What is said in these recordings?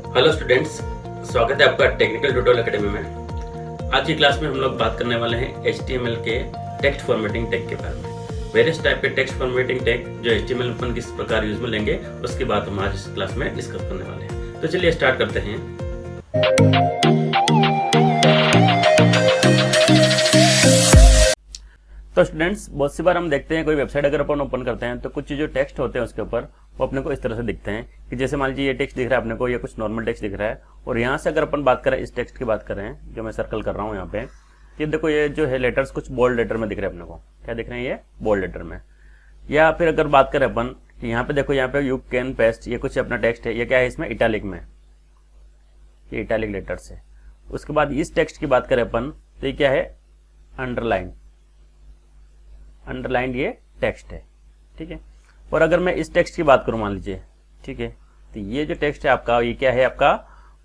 Hello students, स्वागत है आपका टेक्निकल ट्यूटोरियल एकेडमी में। आज की क्लास में हम लोग बात करने वाले हैं HTML के टेक्स्ट फॉर्मेटिंग टैग के बारे में। वेरियस टाइप के टेक्स्ट फॉर्मेटिंग टैग जो HTML में किस प्रकार यूज में लेंगे उसकी बात हम आज इस क्लास में डिस्कस करने वाले हैं। तो चलिए स्टार्ट करते हैं। तो स्टूडेंट्स, बहुत सी बार हम देखते हैं कोई वेबसाइट अगर अपन ओपन करते हैं तो कुछ जो टेक्स्ट होते हैं उसके ऊपर वो अपने को इस तरह से दिखते हैं कि जैसे मान लीजिए ये टेक्स्ट दिख रहा है अपने को, ये कुछ नॉर्मल टेक्स्ट दिख रहा है। और यहाँ से अगर अपन बात करें, इस टेक्स्ट की बात करें जो मैं सर्कल कर रहा हूँ यहाँ पे, ये देखो ये जो है लेटर्स कुछ बोल्ड लेटर में दिख रहे हैं अपने को। क्या दिख रहे हैं? ये बोल्ड लेटर में। या फिर अगर बात करें अपन यहाँ पे देखो, यहाँ पे यू कैन पेस्ट, ये कुछ अपना टेक्स्ट है, ये क्या है इसमें इटैलिक में, ये इटैलिक लेटर्स है। उसके बाद इस टेक्स्ट की बात करें अपन तो ये क्या है? अंडरलाइन, अंडरलाइन ये टेक्स्ट है, ठीक है। और अगर मैं इस टेक्स्ट की बात करूं मान लीजिए, ठीक है, तो ये जो टेक्स्ट है आपका, ये क्या है? आपका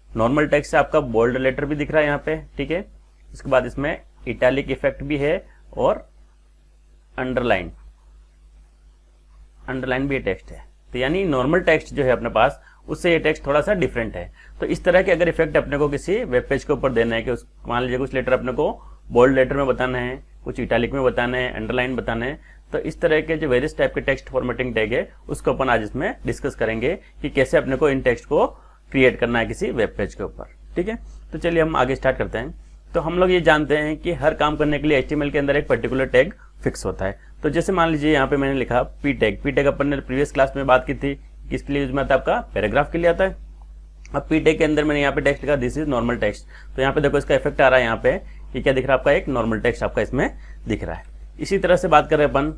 नॉर्मल टेक्स्ट है, आपका बोल्ड लेटर भी दिख रहा है यहाँ पे, ठीक है। इसके बाद इसमें इटैलिक इफेक्ट भी है और अंडरलाइन, अंडरलाइन भी ये टेक्स्ट है। तो यानी नॉर्मल टेक्स्ट जो है अपने पास, उससे ये टेक्स्ट थोड़ा सा डिफरेंट है। तो इस तरह के अगर इफेक्ट अपने को किसी वेब पेज के ऊपर देना है कि मान लीजिए कुछ लेटर अपने को बोल्ड लेटर में बताना है, कुछ इटैलिक में बताना है, अंडरलाइन बताना है, तो इस तरह के जो वेरियस टाइप के टेक्स्ट फॉर्मेटिंग टैग है उसको अपन आज इसमें डिस्कस करेंगे कि कैसे अपने को इन टेक्स्ट को क्रिएट करना है किसी वेब पेज के ऊपर, ठीक है। तो चलिए हम आगे स्टार्ट करते हैं। तो हम लोग ये जानते हैं कि हर काम करने के लिए HTML के अंदर एक पर्टिकुलर टैग फिक्स होता है। तो जैसे मान लीजिए यहाँ पे मैंने लिखा पी टैग। पी टैग अपन ने प्रीवियस क्लास में बात की थी, किसके लिए यूज में आता है? आपका पैराग्राफ के लिए आता है। अब पी टैग के अंदर मैंने यहाँ पे टेक्स्ट लिखा दिस इज नॉर्मल टेक्स्ट। तो यहाँ पे देखो इसका इफेक्ट आ रहा है यहाँ पे, ये क्या दिख रहा है आपका? एक नॉर्मल टेक्स्ट आपका इसमें दिख रहा है। इसी तरह से बात करें अपन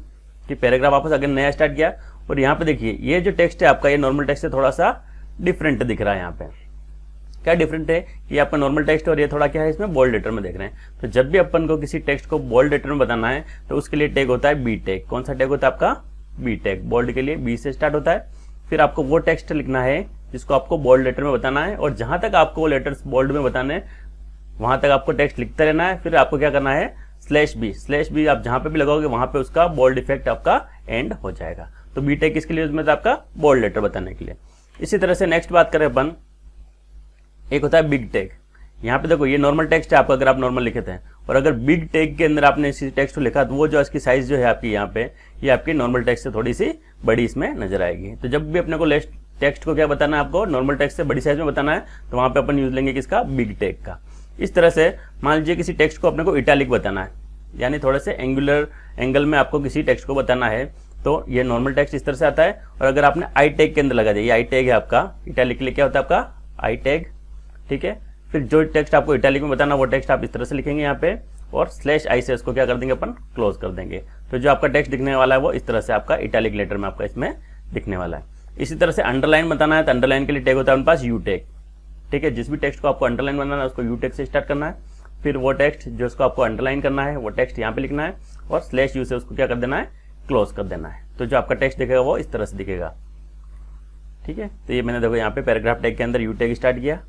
कि पैराग्राफ वापस अगर नया स्टार्ट किया और यहाँ पे देखिए ये जो टेक्स्ट है आपका, ये नॉर्मल टेक्स्ट से थोड़ा सा डिफरेंट दिख रहा है। यहाँ पे क्या डिफरेंट है? ये आपका नॉर्मल टेक्स्ट और ये थोड़ा क्या है इसमें बोल्ड लेटर में देख रहे हैं। तो जब भी अपन को किसी टेक्स्ट को बोल्ड लेटर में बताना है तो उसके लिए टैग होता है बी टैग। कौन सा टैग होता है आपका? B tag. बोल्ड के लिए बी से स्टार्ट होता है। फिर आपको वो टेक्स्ट लिखना है जिसको आपको बोल्ड लेटर में बताना है, और जहां तक आपको वो लेटर्स बोल्ड में बताने हैं वहां तक आपको टेक्स्ट लिखते रहना है। फिर आपको क्या करना है? स्लैश बी आप जहां पे भी लगाओगे वहां पे उसका बोल्ड इफेक्ट आपका एंड हो जाएगा। तो बी टैग किसके लिए यूज में था? आपका बोल्ड लेटर बताने के लिए। इसी तरह से नेक्स्ट बात करें अपन, एक होता है बिग टैग। यहाँ पे देखो ये नॉर्मल टेक्स्ट है आपका, अगर आप नॉर्मल लिखे थे, और अगर बिग टैग के अंदर आपने इसी टेक्स्ट को लिखा तो वो जो इसकी साइज जो है आपकी यहाँ पे, ये आपकी नॉर्मल टेक्स्ट से थोड़ी सी बड़ी इसमें नजर आएगी। तो जब भी अपने को टेक्स्ट को क्या बताना है? आपको नॉर्मल टेक्स्ट से बड़ी साइज में बताना है, तो वहां पे अपन यूज लेंगे किसका? बिग टैग का। इस तरह से मान लीजिए किसी टेक्स्ट को अपने को इटैलिक बताना है, यानी थोड़े से एंगुलर एंगल में आपको किसी टेक्स्ट को बताना है, तो ये नॉर्मल टेक्स्ट इस तरह से आता है। और अगर आपने आई टैग के अंदर लगा दिया, ये आई टैग है आपका, इटैलिक के लिए क्या होता है आपका? आई टैग, ठीक है। फिर जो टेक्स्ट आपको इटैलिक में बताना वो टेक्स्ट आप इस तरह से लिखेंगे यहाँ पे, और स्लैश आई से उसको क्या कर देंगे अपन? क्लोज कर देंगे। तो जो आपका टेक्स्ट दिखने वाला है वो इस तरह से आपका इटैलिक लेटर में आपका इसमें दिखने वाला है। इसी तरह से अंडरलाइन बताना है तो अंडरलाइन के लिए टैग होता है अपने पास यू टैग, ठीक है। जिस भी टेक्स्ट को आपको अंडरलाइन बनाना है उसको यू टैग से स्टार्ट करना है। फिर वो टेक्स्ट जो उसको आपको अंडरलाइन करना है वो टेक्स्ट यहाँ पे लिखना है, और स्लैश यू से उसको क्या कर देना है? क्लोज कर देना है। तो जो आपका टेक्स्ट दिखेगा वो इस तरह से दिखेगा, ठीक है। तो ये मैंने देखो यहाँ पे पैराग्राफ टैग के अंदर यू टैग स्टार्ट किया,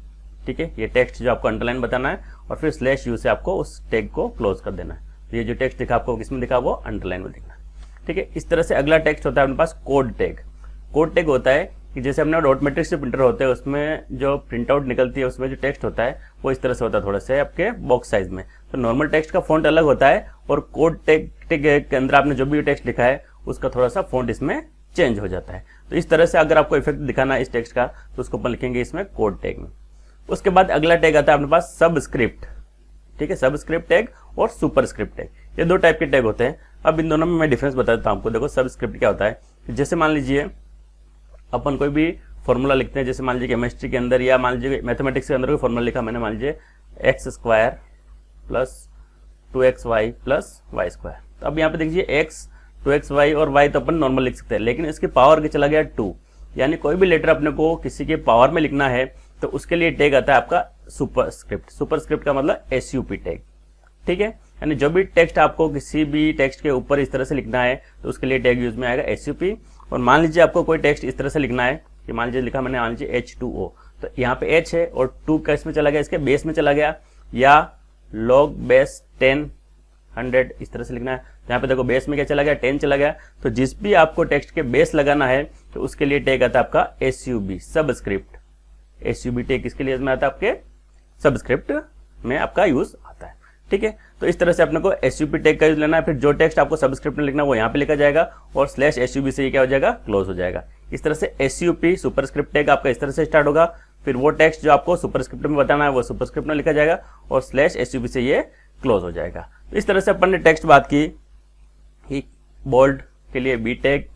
ठीक है। ये टेक्स्ट जो आपको अंडरलाइन बताना है, और फिर स्लैश यू से आपको उस टैग को क्लोज कर देना है। तो ये जो टेक्स्ट दिखा आपको किसमें दिखा? वो अंडरलाइन में दिखना, ठीक है। इस तरह से अगला टेक्स्ट होता है अपने पास कोड टैग। कोड टैग होता है कि जैसे अपने डॉट मैट्रिक्स से प्रिंटर होते हैं उसमें जो प्रिंट आउट निकलती है उसमें जो टेक्स्ट होता है वो इस तरह से होता है, थोड़ा से आपके बॉक्स साइज में। तो नॉर्मल टेक्स्ट का फॉन्ट अलग होता है, और कोड टैग के अंदर आपने जो भी टेक्स्ट लिखा है उसका थोड़ा सा फॉन्ट इसमें चेंज हो जाता है। तो इस तरह से अगर आपको इफेक्ट दिखाना है इस टेक्स्ट का तो उसको अपन लिखेंगे इसमें कोड टैग में। उसके बाद अगला टैग आता है अपने पास सबस्क्रिप्ट, ठीक है। सबस्क्रिप्ट टैग और सुपरस्क्रिप्ट टैग, ये दो टाइप के टैग होते हैं। अब इन दोनों में मैं डिफरेंस बता देता हूं आपको। देखो सबस्क्रिप्ट क्या होता है, जैसे मान लीजिए अपन कोई भी फॉर्मूला लिखते हैं, जैसे मान लीजिए केमिस्ट्री के अंदर या मान लीजिए मैथमेटिक्स के अंदर कोई फॉर्मूला लिखा मैंने, मान लीजिए x² plus 2xy plus y²। तो अब यहाँ पे देखिए x 2xy और y तो अपन नॉर्मल लिख सकते हैं, लेकिन इसकी पावर के चला गया 2, यानी कोई भी लेटर अपने को किसी के पावर में लिखना है तो उसके लिए टैग आता है आपका सुपरस्क्रिप्ट। सुपरस्क्रिप्ट का मतलब SUP टैग, ठीक है। यानी जो भी टेक्स्ट आपको किसी भी टेक्स्ट के ऊपर इस तरह से लिखना है तो उसके लिए टैग यूज में आएगा SUP। और मान लीजिए आपको कोई टेक्स्ट इस तरह से लिखना है कि मान लीजिए लिखा मैंने, मान लीजिए H2O, तो यहाँ पे H है और 2 का इसमें चला गया, इसके बेस में चला गया, या log बेस 10 100 इस तरह से लिखना है। तो यहाँ पे देखो बेस में क्या चला गया? 10 चला गया। तो जिस भी आपको टेक्स्ट के बेस लगाना है तो उसके लिए टैग आता है आपका SUB, सबस्क्रिप्ट, SUB टैग किसके लिए में आता है, आपके सबस्क्रिप्ट में आपका यूज आता है। ठीक है, तो इस तरह से अपने को SUB टैग का यूज लेना है। फिर जो टेक्स्ट आपको सबस्क्रिप्ट में लिखना है वो यहाँ पे लिखा जाएगा और /SUB से ये क्या हो जाएगा, क्लोज हो जाएगा। इस तरह से SUP सुपरस्क्रिप्ट टैग आपका इस तरह से स्टार्ट होगा। फिर वो टेक्स्ट जो आपको सुपरस्क्रिप्ट में बताना है वो सुपरस्क्रिप्ट में लिखा जाएगा और /SUB से ये क्लोज हो जाएगा। तो इस तरह से अपन ने टेक्स्ट बात की कि बोल्ड के लिए B टैग,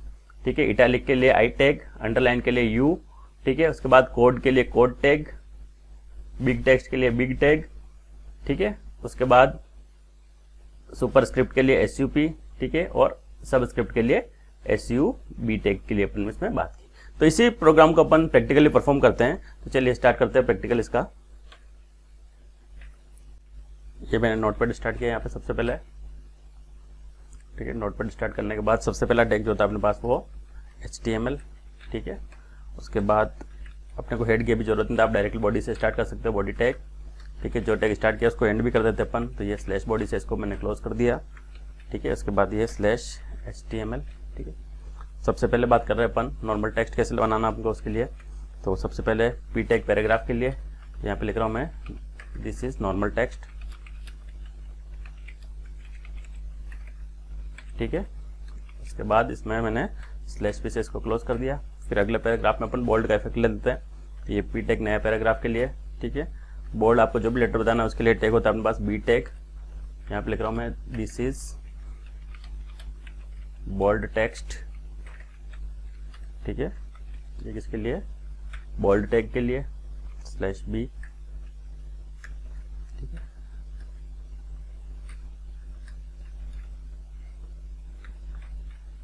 ठीक है, इटैलिक के लिए I टैग, अंडरलाइन के लिए U, ठीक है, उसके बाद कोड के लिए कोड टैग, बिग टेक्स्ट के लिए बिग टैग, ठीक है, उसके बाद सुपरस्क्रिप्ट के लिए SUP, ठीक है, और सबस्क्रिप्ट के लिए SUB टैग के लिए अपन इसमें बात की। तो इसी प्रोग्राम को अपन प्रैक्टिकली परफॉर्म करते हैं। तो चलिए स्टार्ट करते हैं प्रैक्टिकल इसका। ये मैंने नोटपैड स्टार्ट किया यहाँ पे सबसे पहले, ठीक है। नोटपैड स्टार्ट करने के बाद सबसे पहला टैग जो होता है अपने पास वो HTML, ठीक है। उसके बाद अपने को हेड की भी जरूरत नहीं था, आप डायरेक्टली बॉडी से स्टार्ट कर सकते हो, बॉडी टैग, ठीक है। जो टैग स्टार्ट किया उसको एंड भी कर देते अपन, तो ये /बॉडी से इसको मैंने क्लोज कर दिया, ठीक है। उसके बाद ये /HTML, ठीक है। सबसे पहले बात कर रहे हैं अपन नॉर्मल टेक्स्ट कैसे बनाना आपको उसके लिए। तो सबसे पहले P टैग पैराग्राफ के लिए यहाँ पे लिख रहा हूँ मैं, दिस इज नॉर्मल टेक्स्ट, ठीक है। उसके बाद इसमें मैंने /p से इसको क्लोज कर दिया। फिर अगले पैराग्राफ में अपन बोल्ड का इफेक्ट ले देते हैं। तो ये P टैग नया पैराग्राफ के लिए, ठीक है। बोल्ड आपको जो भी लेटर बताना है उसके लिए टैग होता है अपने पास B टैग। यहाँ पे लिख रहा हूँ मैं, दिस इज बोल्ड टेक्स्ट, ठीक है। ये किसके लिए, बोल्ड टैग के लिए /b, ठीक है।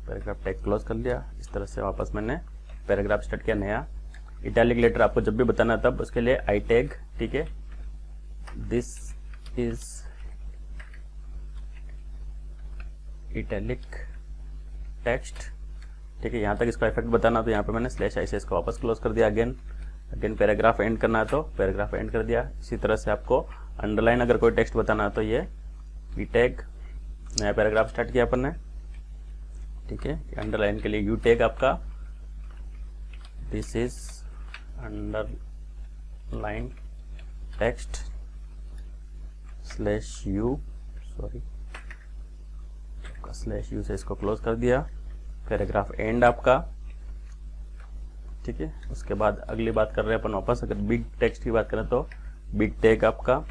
पैराग्राफ टैग क्लोज कर लिया। इस तरह से वापस मैंने पैराग्राफ स्टार्ट किया नया। इटैलिक लेटर आपको जब भी बताना तब उसके लिए I टैग, ठीक है। दिस इज इटैलिक टेक्स्ट, ठीक है। यहाँ तक इसका इफेक्ट बताना, तो यहाँ पे मैंने /i से इसको वापस क्लोज कर दिया। अगेन पैराग्राफ एंड करना है तो पैराग्राफ एंड कर दिया। इसी तरह से आपको अंडरलाइन अगर कोई टेक्स्ट बताना है तो ये P टैग, नया पैराग्राफ स्टार्ट किया अपन ने, ठीक है। अंडरलाइन के लिए U टैग आपका, this is underline text /u, sorry, /u से इसको क्लोज कर दिया। पैराग्राफ एंड आपका, ठीक है। उसके बाद अगली बात कर रहे हैं अपन वापस, अगर बिग टेक्स्ट की बात करें तो बिग टैग आपका,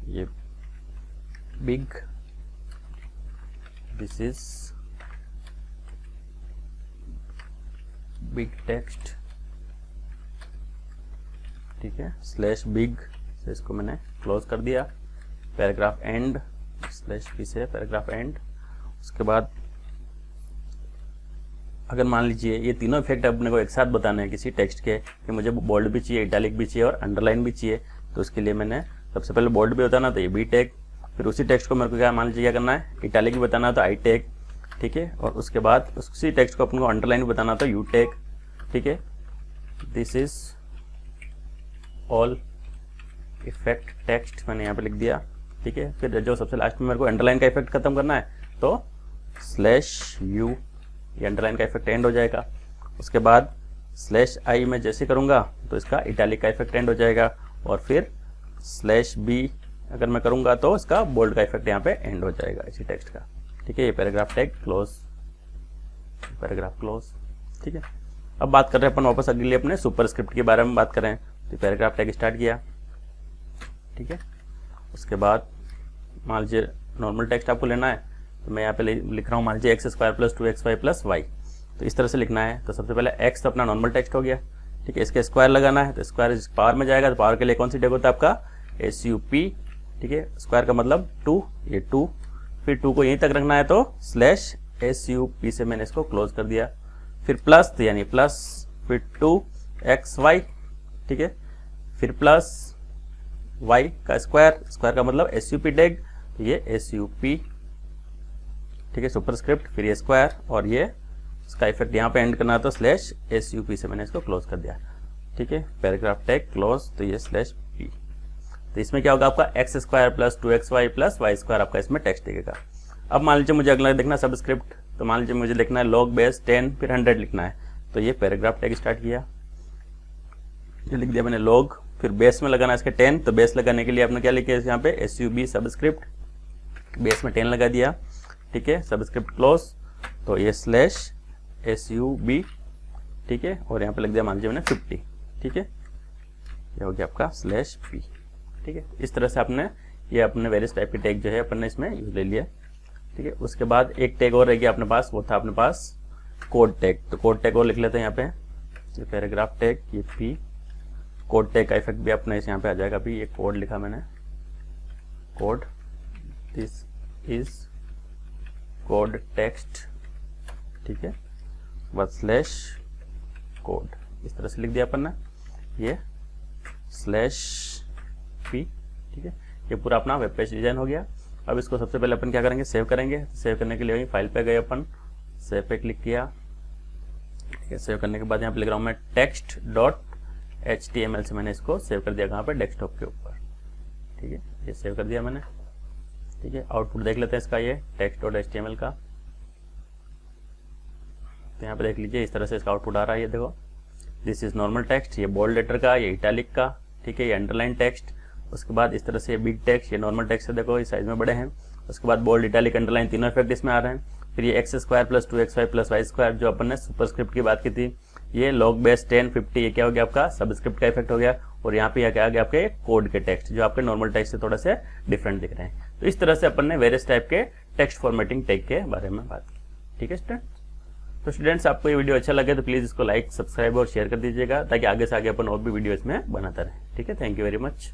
ये big, this is big text, ठीक है। /big से इसको मैंने क्लोज कर दिया। पैराग्राफ एंड /p से पैराग्राफ एंड। उसके बाद अगर मान लीजिए ये तीनों इफेक्ट अपने को एक साथ बताने हैं किसी टेक्स्ट के, कि मुझे बोल्ड भी चाहिए, इटैलिक भी चाहिए और अंडरलाइन भी चाहिए, तो उसके लिए मैंने सबसे पहले बोल्ड भी बताना तो ये B टैग। फिर उसी टेक्स्ट को मेरे को क्या मान लीजिए क्या करना है, इटैलिक भी बताना तो I टैग, ठीक है। और उसके बाद उसी टेक्स्ट को अपन को अंडरलाइन भी बताना तो U टैग, ठीक है। This is all effect text मैंने यहाँ पे लिख दिया, ठीक है। फिर जो सबसे लास्ट में मेरे को अंडरलाइन का इफेक्ट खत्म करना है तो /u, ये अंडरलाइन का इफेक्ट एंड हो जाएगा। उसके बाद /i में जैसे करूँगा तो इसका इटैलिक का इफेक्ट एंड हो जाएगा। और फिर /b अगर मैं करूँगा तो इसका बोल्ड का इफेक्ट यहाँ पे एंड हो जाएगा इसी टेक्स्ट का, ठीक है। ये paragraph tag close, paragraph close, ठीक है। अब बात कर रहे हैं अपन वापस अगले अपने सुपरस्क्रिप्ट के बारे में बात करें। तो पैराग्राफ टैग स्टार्ट किया, ठीक है। उसके बाद मान लीजिए नॉर्मल टेक्स्ट आपको लेना है, तो मैं यहाँ पे लिख रहा हूँ मान लीजिए x² + 2xy + y, तो इस तरह से लिखना है। तो सबसे पहले x तो अपना नॉर्मल टेक्स्ट हो गया, ठीक है। इसके स्क्वायर लगाना है, तो स्क्वायर इस पावर में जाएगा, तो पावर के लिए कौन सी टैग होता है आपका SUP, ठीक है। स्क्वायर का मतलब 2, ये 2, फिर 2 को यहीं तक रखना है तो /SUP से मैंने इसको क्लोज कर दिया। फिर प्लस, तो यानी प्लस, फिर 2xy, ठीक है। फिर प्लस y का स्क्वायर, स्क्वायर का मतलब SUP टैग, तो ये SUP, ठीक है, सुपरस्क्रिप्ट, फिर ये स्क्वायर और ये इसका इफेक्ट यहाँ पे एंड करना तो /SUP से मैंने इसको क्लोज कर दिया, ठीक है। पैराग्राफ टैग क्लोज, तो ये /p। तो इसमें क्या होगा आपका x² + 2xy + y² आपका इसमें टेक्स्ट दिखेगा। अब मान लीजिए मुझे अगला देखना सबस्क्रिप्ट, तो मान लीजिए मुझे लिखना है log base 10 फिर 100 लिखना है, तो ये पैराग्राफ टैग स्टार्ट किया, ये लिख दिया मैंने लॉग, फिर बेस में लगाना इसके 10, तो बेस लगाने के लिए आपने क्या लिखा है यहाँ पे SUB सबस्क्रिप्ट, बेस में 10 लगा दिया, ठीक है, सबस्क्रिप्ट क्लोज, तो ये स्लैश SUB, ठीक है, और यहाँ पे लग दिया मान लीजिए मैंने 50, ठीक है, ये हो गया आपका स्लैश P, ठीक है। इस तरह से आपने ये अपने वेरियस टाइप के टैग जो है अपन ने इसमें यूज ले लिया, ठीक है। उसके बाद एक टैग और रह गया अपने पास, वो था अपने पास कोड टैग, तो कोड टैग और लिख लेते हैं यहाँ पे, ये पैराग्राफ टैग, ये P, कोड टैग का इफेक्ट भी अपने यहाँ पे आ जाएगा। अभी ये कोड लिखा मैंने, code, this is code text, ठीक है, बस स्लैश कोड, इस तरह से लिख दिया अपन ने, ये स्लैश P, ठीक है। ये पूरा अपना वेब पेज डिजाइन हो गया। अब इसको सबसे पहले अपन क्या करेंगे, सेव करेंगे। सेव करने के लिए वही फाइल पे गए अपन, सेव पे क्लिक किया, ठीक है। सेव करने के बाद यहाँ पे लिख रहा हूँ मैं text.html से मैंने इसको सेव कर दिया, कहाँ पे, डेस्कटॉप के ऊपर, ठीक है, ये सेव कर दिया मैंने, ठीक है। आउटपुट देख लेते हैं इसका, ये text.html का, तो यहाँ पे देख लीजिए इस तरह से इसका आउटपुट आ रहा है, ये देखो, दिस इज नॉर्मल टेक्स्ट, ये बोल्ड लेटर का, ये इटैलिक का, ठीक है, ये अंडरलाइन टेक्स्ट, उसके बाद इस तरह से ये बिग टेक्स्ट, ये नॉर्मल टेक्स्ट है, देखो इस साइज में बड़े हैं, उसके बाद बोल्ड, इटैलिक, अंडरलाइन तीनों इफेक्ट इसमें आ रहे हैं। फिर ये x² + 2xy + y² जो अपन ने सुपरस्क्रिप्ट की बात की थी, ये लॉग बेस 10 50, ये क्या हो गया आपका सबस्क्रिप्ट का इफेक्ट हो गया, और यहाँ पे क्या आ गया आपके कोड के टेक्स्ट जो आपके नॉर्मल टेक्स्ट से थोड़ा से डिफरेंट दिख रहे हैं। तो इस तरह से अपन ने वेरियस टाइप के टेक्स्ट फॉर्मेटिंग टैग के बारे में बात की, ठीक है स्टूडेंट्स। तो स्टूडेंट्स आपको ये वीडियो अच्छा लगे तो प्लीज़ इसको लाइक, सब्सक्राइब और शेयर कर दीजिएगा, ताकि आगे से आगे अपन और भी वीडियो इसमें बनाता रहे, ठीक है। Thank you very much.